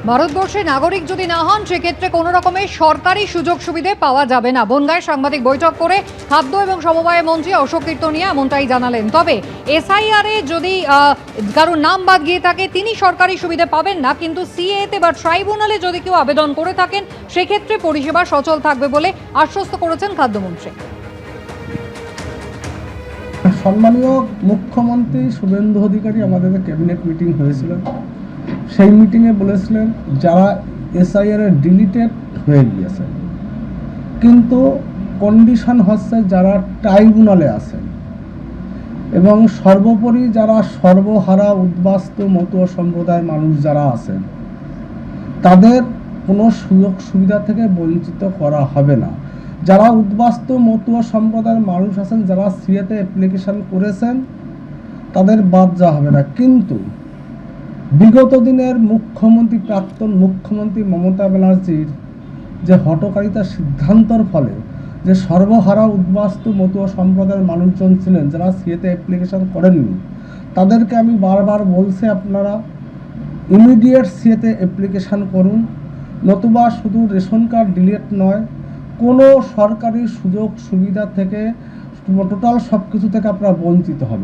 ভারতবর্ষে নাগরিক যদি না হন সেক্ষেত্রে কোনো রকমের সরকারি সুযোগ সুবিধে পাওয়া যাবে না। বনগাঁয় সাংবাদিক বৈঠক করে খাদ্য এবং সমবায় মন্ত্রী অশোক কীর্তনিয়া এমনটাই জানালেন। তবে এসআইআর এ যদি কারোর নাম বাদ গিয়ে থাকে তিনি সরকারি সুবিধা পাবেন না, কিন্তু সিএতে বা ট্রাইব্যুনালে যদি কেউ আবেদন করে থাকেন সেক্ষেত্রে পরিষেবা সচল থাকবে বলে আশ্বস্ত করেছেন খাদ্যমন্ত্রী। সম্মানীয় মুখ্যমন্ত্রী শুভেন্দু অধিকারী আমাদের ক্যাবিনেট মিটিং হয়েছিল, সেই মিটিংয়ে বলেছিলেন যারা এসআইআর ডিলিটেড হয়ে গিয়েছে কিন্তু কন্ডিশন হচ্ছে যারা ট্রাইব্যুনালে আছেন এবং সর্বোপরি যারা সর্বহারা উদ্বাস্তু মতুয়া সম্প্রদায়ের মানুষ যারা আছেন তাদের কোনো সুযোগ সুবিধা থেকে বঞ্চিত করা হবে না। যারা উদ্বাস্তু মতুয়া সম্প্রদায়ের মানুষ আছেন যারা সিএতে অ্যাপ্লিকেশন করেছেন তাদের বাদ যাওয়া হবে না। কিন্তু বিগত দিনের মুখ্যমন্ত্রী প্রাক্তন মুখ্যমন্ত্রী মমতা ব্যানার্জির যে হঠকারিতার সিদ্ধান্তর ফলে যে সর্বহারা উদ্বাস্তু মতুয়া সম্প্রদায়ের মানুষজন ছিলেন যারা সিএতে অ্যাপ্লিকেশন করেননি তাদেরকে আমি বারবার বলছি আপনারা ইমিডিয়েট সিএতে অ্যাপ্লিকেশন করুন, নতুবা শুধু রেশন কার্ড ডিলিট নয় কোনো সরকারি সুযোগ সুবিধা থেকে টোটাল সব কিছু থেকে আপনারা বঞ্চিত হবে।